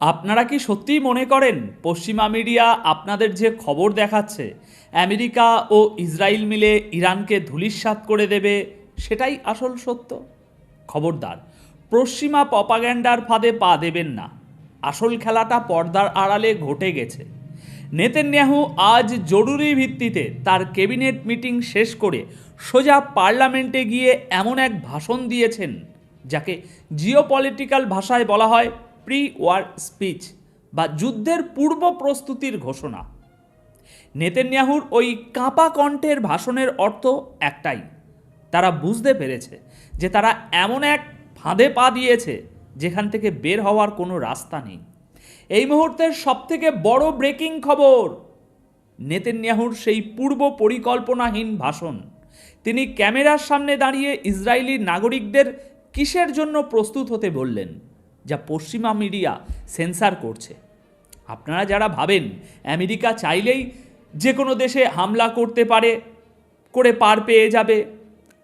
আপনারা কি সত্যিই মনে করেন পশ্চিমা মিডিয়া আপনাদের যে খবর দেখাচ্ছে আমেরিকা ও ইসরায়েল মিলে ইরানকে ধূলিসাৎ করে দেবে সেটাই আসল সত্য? খবরদার, পশ্চিমা প্রপাগ্যান্ডার ফাঁদে পা দেবেন না। আসল খেলাটা পর্দার আড়ালে ঘটে গেছে। নেতানিয়াহু আজ জরুরি ভিত্তিতে তার ক্যাবিনেট মিটিং শেষ করে সোজা পার্লামেন্টে গিয়ে এমন এক ভাষণ দিয়েছেন যাকে জিওপলিটিক্যাল ভাষায় বলা হয় প্রি ওয়ার স্পিচ বা যুদ্ধের পূর্ব প্রস্তুতির ঘোষণা। নেতানিয়াহুর ওই কাঁপা কণ্ঠের ভাষণের অর্থ একটাই, তারা বুঝতে পেরেছে যে তারা এমন এক ফাঁদে পা দিয়েছে যেখান থেকে বের হওয়ার কোনো রাস্তা নেই। এই মুহূর্তের সবথেকে বড় ব্রেকিং খবর, নেতানিয়াহুর সেই পূর্ব পরিকল্পনাহীন ভাষণ। তিনি ক্যামেরার সামনে দাঁড়িয়ে ইসরায়েলি নাগরিকদের কিসের জন্য প্রস্তুত হতে বললেন, যা পশ্চিমা মিডিয়া সেন্সার করছে। আপনারা যারা ভাবেন আমেরিকা চাইলেই যে কোনো দেশে হামলা করতে পারে, করে পার পেয়ে যাবে,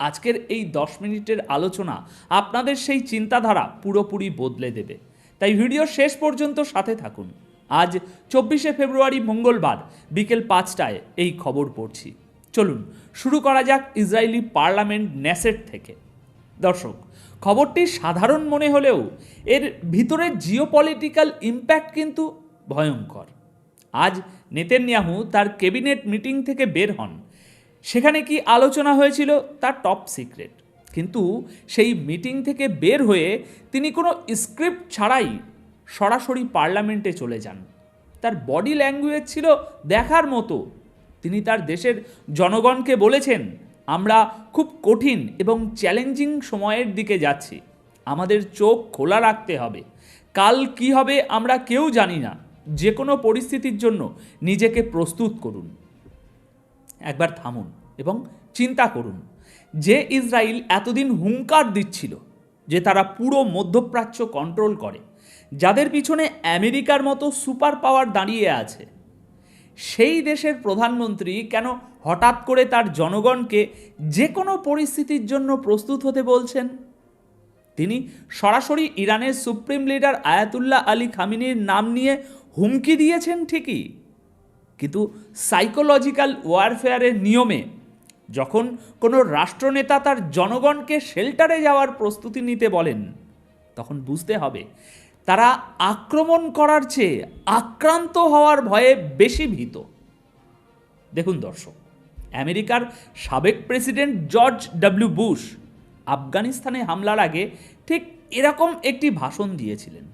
আজকের এই 10 মিনিটের আলোচনা আপনাদের সেই চিন্তাধারা পুরোপুরি বদলে দেবে। তাই ভিডিও শেষ পর্যন্ত সাথে থাকুন। আজ 24শে ফেব্রুয়ারি মঙ্গলবার বিকেল 5টায় এই খবর পড়ছি। চলুন শুরু করা যাক ইসরায়েলি পার্লামেন্ট নেসেট থেকে। দর্শক, খবরটি সাধারণ মনে হলেও এর ভিতরে জিওপলিটিক্যাল ইম্প্যাক্ট কিন্তু ভয়ঙ্কর। আজ নেতানিয়াহু তার ক্যাবিনেট মিটিং থেকে বের হন। সেখানে কি আলোচনা হয়েছিল তার টপ সিক্রেট, কিন্তু সেই মিটিং থেকে বের হয়ে তিনি কোনো স্ক্রিপ্ট ছাড়াই সরাসরি পার্লামেন্টে চলে যান। তার বডি ল্যাঙ্গুয়েজ ছিল দেখার মতো। তিনি তার দেশের জনগণকে বলেছেন, আমরা খুব কঠিন এবং চ্যালেঞ্জিং সময়ের দিকে যাচ্ছি, আমাদের চোখ খোলা রাখতে হবে। কাল কি হবে আমরা কেউ জানি না, যে কোনো পরিস্থিতির জন্য নিজেকে প্রস্তুত করুন। একবার থামুন এবং চিন্তা করুন, যে ইসরায়েল এতদিন হুঙ্কার দিচ্ছিল যে তারা পুরো মধ্যপ্রাচ্য কন্ট্রোল করে, যাদের পিছনে আমেরিকার মতো সুপার পাওয়ার দাঁড়িয়ে আছে, সেই দেশের প্রধানমন্ত্রী কেন হঠাৎ করে তার জনগণকে যে কোনো পরিস্থিতির জন্য প্রস্তুত হতে বলছেন? তিনি সরাসরি ইরানের সুপ্রিম লিডার আয়াতুল্লাহ আলী খামেনির নাম নিয়ে হুমকি দিয়েছেন ঠিকই, কিন্তু সাইকোলজিক্যাল ওয়ারফেয়ারের নিয়মে যখন কোনো রাষ্ট্রনেতা তার জনগণকে শেল্টারে যাওয়ার প্রস্তুতি নিতে বলেন, তখন বুঝতে হবে তারা আক্রমণ করার চেয়ে আক্রান্ত হওয়ার ভয়ে বেশি ভীত। দেখুন দর্শক, আমেরিকার সাবেক প্রেসিডেন্ট জর্জ ডব্লিউ বুশ আফগানিস্তানে হামলার আগে ঠিক এরকম একটি ভাষণ দিয়েছিলেন,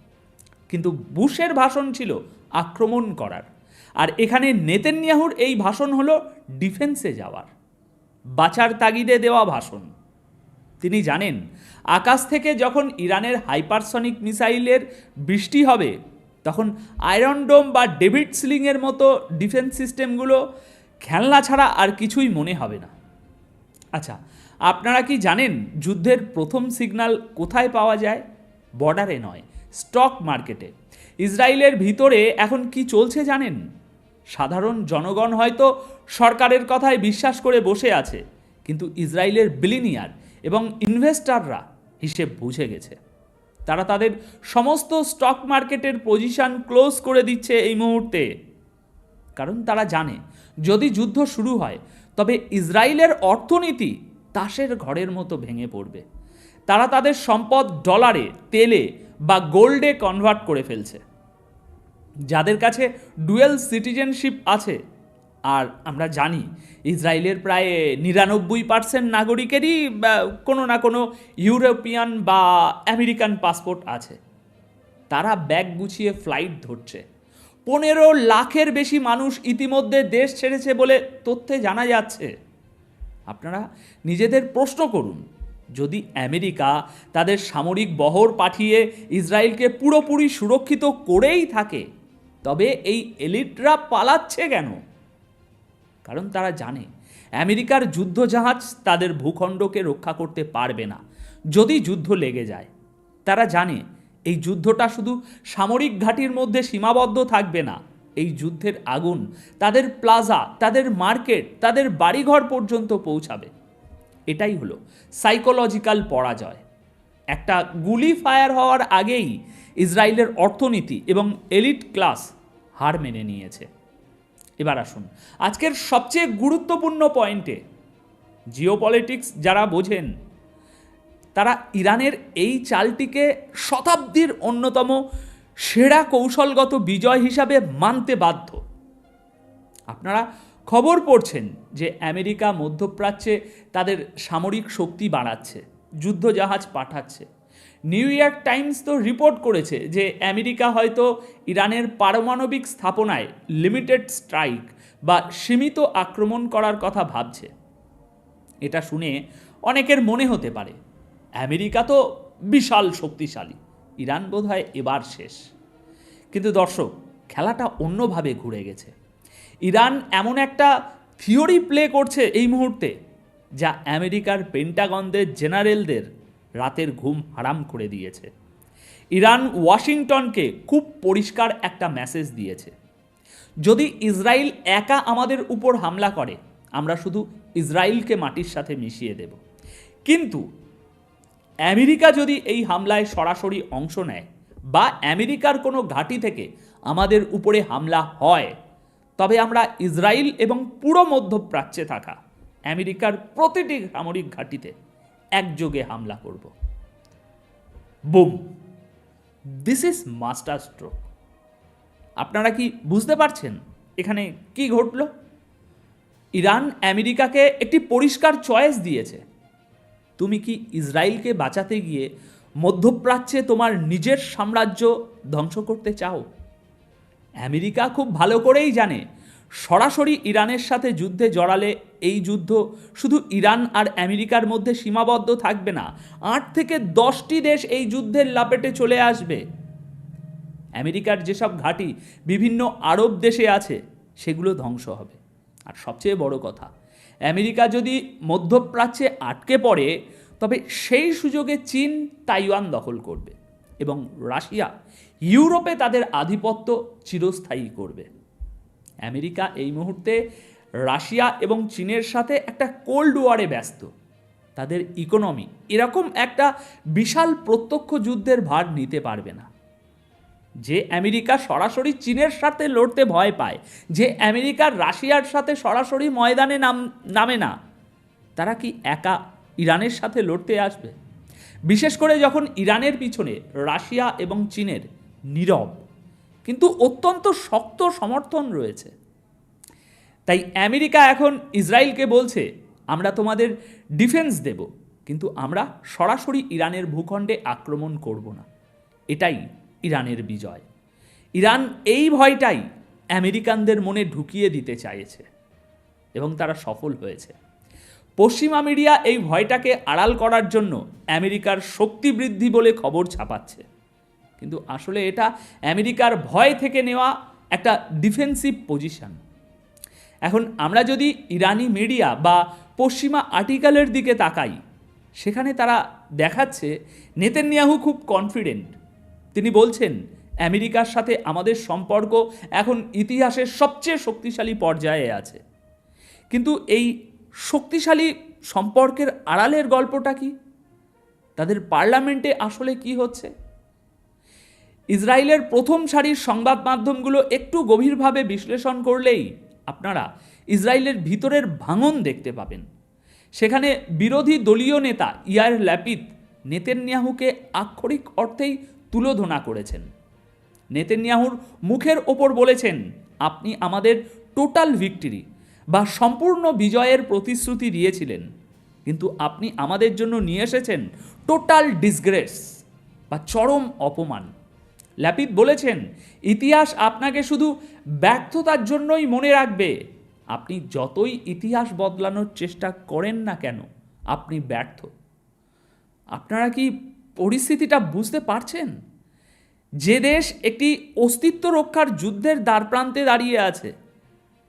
কিন্তু বুশের ভাষণ ছিল আক্রমণ করার, আর এখানে নেতানিয়াহুর এই ভাষণ হলো ডিফেন্সে যাওয়ার, বাঁচার তাগিদে দেওয়া ভাষণ। তিনি জানেন আকাশ থেকে যখন ইরানের হাইপারসনিক মিসাইলের বৃষ্টি হবে, তখন আয়রন ডোম বা ডেভিড স্লিংয়ের মতো ডিফেন্স সিস্টেমগুলো খেলনা ছাড়া আর কিছুই মনে হবে না। আচ্ছা, আপনারা কি জানেন যুদ্ধের প্রথম সিগন্যাল কোথায় পাওয়া যায়? বর্ডারে নয়, স্টক মার্কেটে। ইসরায়েলের ভিতরে এখন কি চলছে জানেন? সাধারণ জনগণ হয়তো সরকারের কথায় বিশ্বাস করে বসে আছে, কিন্তু ইসরায়েলের বিলিনিয়ার এবং ইনভেস্টররা হিসেব বুঝে গেছে। তারা তাদের সমস্ত স্টক মার্কেটের পজিশন ক্লোজ করে দিচ্ছে এই মুহূর্তে, কারণ তারা জানে যদি যুদ্ধ শুরু হয় তবে ইসরায়েলের অর্থনীতি তাসের ঘরের মতো ভেঙে পড়বে। তারা তাদের সম্পদ ডলারে, তেলে বা গোল্ডে কনভার্ট করে ফেলছে। যাদের কাছে ডুয়েল সিটিজেনশিপ আছে, আর আমরা জানি ইসরায়েলের প্রায় 99% নাগরিকেরই কোনো না কোনো ইউরোপিয়ান বা আমেরিকান পাসপোর্ট আছে, তারা ব্যাগ গুছিয়ে ফ্লাইট ধরছে। 15 লাখের বেশি মানুষ ইতিমধ্যে দেশ ছেড়েছে বলে তথ্যে জানা যাচ্ছে। আপনারা নিজেদের প্রশ্ন করুন, যদি আমেরিকা তাদের সামরিক বহর পাঠিয়ে ইসরায়েলকে পুরোপুরি সুরক্ষিত করেই থাকে, তবে এই এলিটরা পালাচ্ছে কেন? কারণ তারা জানে আমেরিকার যুদ্ধজাহাজ তাদের ভূখণ্ডকে রক্ষা করতে পারবে না যদি যুদ্ধ লেগে যায়। তারা জানে এই যুদ্ধটা শুধু সামরিক ঘাঁটির মধ্যে সীমাবদ্ধ থাকবে না, এই যুদ্ধের আগুন তাদের প্লাজা, তাদের মার্কেট, তাদের বাড়িঘর পর্যন্ত পৌঁছাবে। এটাই হলো সাইকোলজিক্যাল পরাজয়। একটা গুলি ফায়ার হওয়ার আগেই ইসরায়েলের অর্থনীতি এবং এলিট ক্লাস হার মেনে নিয়েছে। এবার আসুন আজকের সবচেয়ে গুরুত্বপূর্ণ পয়েন্টে। জিওপলিটিক্স যারা বোঝেন তারা ইরানের এই চালটিকে শতাব্দীর অন্যতম সেরা কৌশলগত বিজয় হিসাবে মানতে বাধ্য। আপনারা খবর পড়ছেন যে আমেরিকা মধ্যপ্রাচ্যে তাদের সামরিক শক্তি বাড়াচ্ছে, যুদ্ধজাহাজ পাঠাচ্ছে। নিউ ইয়র্ক টাইমস তো রিপোর্ট করেছে যে আমেরিকা হয়তো ইরানের পারমাণবিক স্থাপনায় লিমিটেড স্ট্রাইক বা সীমিত আক্রমণ করার কথা ভাবছে। এটা শুনে অনেকের মনে হতে পারে আমেরিকা তো বিশাল শক্তিশালী, ইরান বোধহয় এবার শেষ। কিন্তু দর্শক, খেলাটা অন্যভাবে ঘুরে গেছে। ইরান এমন একটা থিওরি প্লে করছে এই মুহূর্তে যা আমেরিকার পেন্টাগনদের জেনারেলদের রাতের ঘুম হারাম করে দিয়েছে। ইরান ওয়াশিংটনকে খুব পরিষ্কার একটা মেসেজ দিয়েছে, যদি ইসরায়েল একা আমাদের উপর হামলা করে আমরা শুধু ইসরায়েলকে মাটির সাথে মিশিয়ে দেব, কিন্তু আমেরিকা যদি এই হামলায় সরাসরি অংশ নেয় বা আমেরিকার কোনো ঘাঁটি থেকে আমাদের উপরে হামলা হয়, তবে আমরা ইসরায়েল এবং পুরো মধ্যপ্রাচ্যে থাকা আমেরিকার প্রতিটি সামরিক ঘাঁটিতে একযোগে হামলা করব। Broom, this is master stroke. আপনারা কি বুঝতে পারছেন এখানে কি ঘটল? ইরান আমেরিকাকে একটি পরিষ্কার চয়েস দিয়েছে। তুমি কি ইসরায়েলকে বাঁচাতে গিয়ে মধ্যপ্রাচ্যে তোমার নিজের সাম্রাজ্য ধ্বংস করতে চাও? আমেরিকা খুব ভালো করেই জানে সরাসরি ইরানের সাথে যুদ্ধে জড়ালে এই যুদ্ধ শুধু ইরান আর আমেরিকার মধ্যে সীমাবদ্ধ থাকবে না, 8 থেকে 10টি দেশ এই যুদ্ধের লাপেটে চলে আসবে। আমেরিকার যেসব ঘাঁটি বিভিন্ন আরব দেশে আছে সেগুলো ধ্বংস হবে। আর সবচেয়ে বড় কথা, আমেরিকা যদি মধ্যপ্রাচ্যে আটকে পড়ে তবে সেই সুযোগে চীন তাইওয়ান দখল করবে এবং রাশিয়া ইউরোপে তাদের আধিপত্য চিরস্থায়ী করবে। আমেরিকা এই মুহূর্তে রাশিয়া এবং চীনের সাথে একটা কোল্ড ওয়ারে ব্যস্ত। তাদের ইকোনমি এরকম একটা বিশাল প্রত্যক্ষ যুদ্ধের ভার নিতে পারবে না। যে আমেরিকা সরাসরি চীনের সাথে লড়তে ভয় পায়, যে আমেরিকার রাশিয়ার সাথে সরাসরি ময়দানে নামে না, তারা কি একা ইরানের সাথে লড়তে আসবে? বিশেষ করে যখন ইরানের পিছনে রাশিয়া এবং চীনের নীরব কিন্তু অত্যন্ত শক্ত সমর্থন রয়েছে। তাই আমেরিকা এখন ইসরায়েলকে বলছে, আমরা তোমাদের ডিফেন্স দেব, কিন্তু আমরা সরাসরি ইরানের ভূখণ্ডে আক্রমণ করব না। এটাই ইরানের বিজয়। ইরান এই ভয়টাই আমেরিকানদের মনে ঢুকিয়ে দিতে চাইছে এবং তারা সফল হয়েছে। পশ্চিমা মিডিয়া এই ভয়টাকে আড়াল করার জন্য আমেরিকার শক্তি বৃদ্ধি বলে খবর ছাপাচ্ছে, কিন্তু আসলে এটা আমেরিকার ভয় থেকে নেওয়া একটা ডিফেন্সিভ পজিশন। এখন আমরা যদি ইরানি মিডিয়া বা পশ্চিমা আর্টিকেলের দিকে তাকাই, সেখানে তারা দেখাচ্ছে নেতানিয়াহু খুব কনফিডেন্ট। তিনি বলছেন আমেরিকার সাথে আমাদের সম্পর্ক এখন ইতিহাসের সবচেয়ে শক্তিশালী পর্যায়ে আছে। কিন্তু এই শক্তিশালী সম্পর্কের আড়ালের গল্পটা কি? তাদের পার্লামেন্টে আসলে কি হচ্ছে? ইসরায়েলের প্রথম সারির সংবাদ মাধ্যমগুলো একটু গভীরভাবে বিশ্লেষণ করলেই আপনারা ইসরায়েলের ভিতরের ভাঙন দেখতে পাবেন। সেখানে বিরোধী দলীয় নেতা ইয়ার ল্যাপিদ নেতানিয়াহুকে আক্ষরিক অর্থেই তুলোধনা করেছেন। নেতানিয়াহুর মুখের ওপর বলেছেন, আপনি আমাদের টোটাল ভিক্টরি বা সম্পূর্ণ বিজয়ের প্রতিশ্রুতি দিয়েছিলেন, কিন্তু আপনি আমাদের জন্য নিয়ে এসেছেন টোটাল ডিসগ্রেস বা চরম অপমান। ল্যাপিদ বলেছেন, ইতিহাস আপনাকে শুধু ব্যর্থতার জন্যই মনে রাখবে। আপনি যতই ইতিহাস বদলানোর চেষ্টা করেন না কেন, আপনি ব্যর্থ। আপনারা কি পরিস্থিতিটা বুঝতে পারছেন? যে দেশ একটি অস্তিত্ব রক্ষার যুদ্ধের দ্বারপ্রান্তে দাঁড়িয়ে আছে,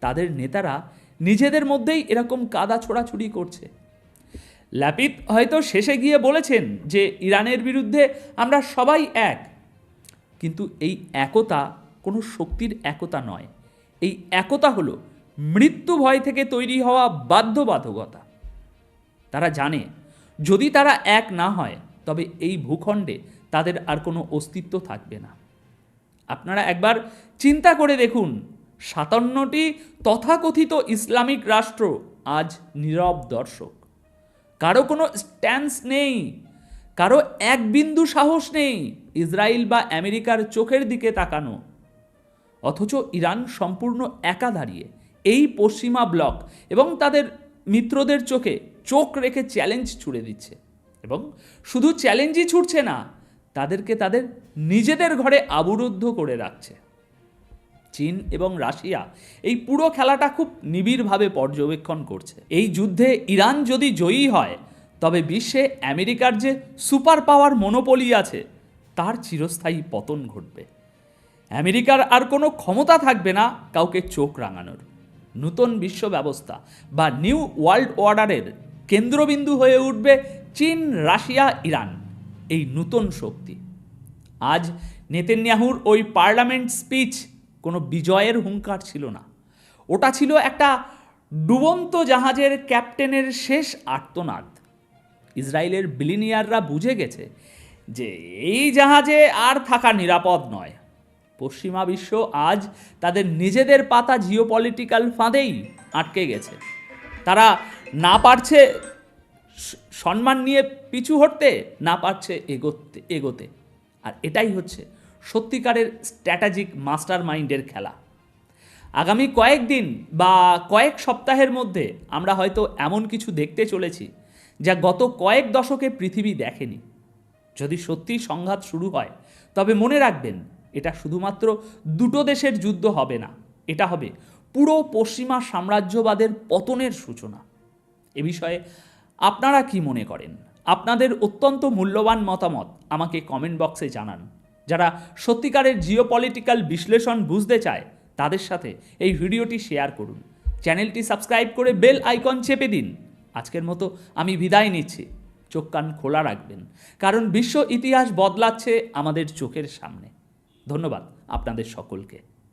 তাদের নেতারা নিজেদের মধ্যেই এরকম কাদা ছোড়াছুড়ি করছে। ল্যাপিদ হয়তো শেষে গিয়ে বলেছেন যে ইরানের বিরুদ্ধে আমরা সবাই এক, কিন্তু এই একতা কোনো শক্তির একতা নয়। এই একতা হলো মৃত্যু ভয় থেকে তৈরি হওয়া বাধ্যবাধকতা। তারা জানে যদি তারা এক না হয় তবে এই ভূখণ্ডে তাদের আর কোনো অস্তিত্ব থাকবে না। আপনারা একবার চিন্তা করে দেখুন, 57টি তথাকথিত ইসলামিক রাষ্ট্র আজ নীরব দর্শক। কারো কোনো স্ট্যান্স নেই, কারো এক বিন্দু সাহস নেই ইসরায়েল বা আমেরিকার চোখের দিকে তাকানো। অথচ ইরান সম্পূর্ণ একা দাঁড়িয়ে এই পশ্চিমা ব্লক এবং তাদের মিত্রদের চোখে চোখ রেখে চ্যালেঞ্জ ছুড়ে দিচ্ছে। এবং শুধু চ্যালেঞ্জই ছুটছে না, তাদেরকে তাদের নিজেদের ঘরে আবরুদ্ধ করে রাখছে। চীন এবং রাশিয়া এই পুরো খেলাটা খুব নিবিড়ভাবে পর্যবেক্ষণ করছে। এই যুদ্ধে ইরান যদি জয়ী হয়, তবে বিশ্বে আমেরিকার যে সুপার পাওয়ার মনোপলি আছে তার চিরস্থায়ী পতন ঘটবে। আমেরিকার আর কোনো ক্ষমতা থাকবে না কাউকে চোখ রাঙানোর। নতুন বিশ্ব ব্যবস্থা বা নিউ ওয়ার্ল্ড অর্ডারের কেন্দ্রবিন্দু হয়ে উঠবে চীন, রাশিয়া, ইরান, এই নতুন শক্তি। আজ নেতানিয়াহুর ওই পার্লামেন্ট স্পিচ কোনো বিজয়ের হুঙ্কার ছিল না, ওটা ছিল একটা ডুবন্ত জাহাজের ক্যাপ্টেনের শেষ আর্তনাদ। ইসরায়েলের বিলিনিয়াররা বুঝে গেছে যে এই জাহাজে আর থাকা নিরাপদ নয়। পশ্চিমা বিশ্ব আজ তাদের নিজেদের পাতা জিওপলিটিক্যাল ফাঁদেই আটকে গেছে। তারা না পারছে সম্মান নিয়ে পিছু হটতে, না পারছে এগোতে। আর এটাই হচ্ছে সত্যিকারের স্ট্র্যাটেজিক মাস্টার মাইন্ডের খেলা। আগামী কয়েকদিন বা কয়েক সপ্তাহের মধ্যে আমরা হয়তো এমন কিছু দেখতে চলেছি যা গত কয়েক দশকে পৃথিবী দেখেনি। যদি সত্যি সংঘাত শুরু হয়, তবে মনে রাখবেন, এটা শুধুমাত্র দুটো দেশের যুদ্ধ হবে না, এটা হবে পুরো পশ্চিমা সাম্রাজ্যবাদের পতনের সূচনা। এ বিষয়ে আপনারা কি মনে করেন? আপনাদের অত্যন্ত মূল্যবান মতামত আমাকে কমেন্ট বক্সে জানান। যারা সত্যিকারের জিওপলিটিক্যাল বিশ্লেষণ বুঝতে চায় তাদের সাথে এই ভিডিওটি শেয়ার করুন। চ্যানেলটি সাবস্ক্রাইব করে বেল আইকন চেপে দিন। আজকের মতো আমি বিদায় নিচ্ছি। চোখ কান খোলা রাখবেন, কারণ বিশ্ব ইতিহাস বদলাচ্ছে আমাদের চোখের সামনে। ধন্যবাদ আপনাদের সকলকে।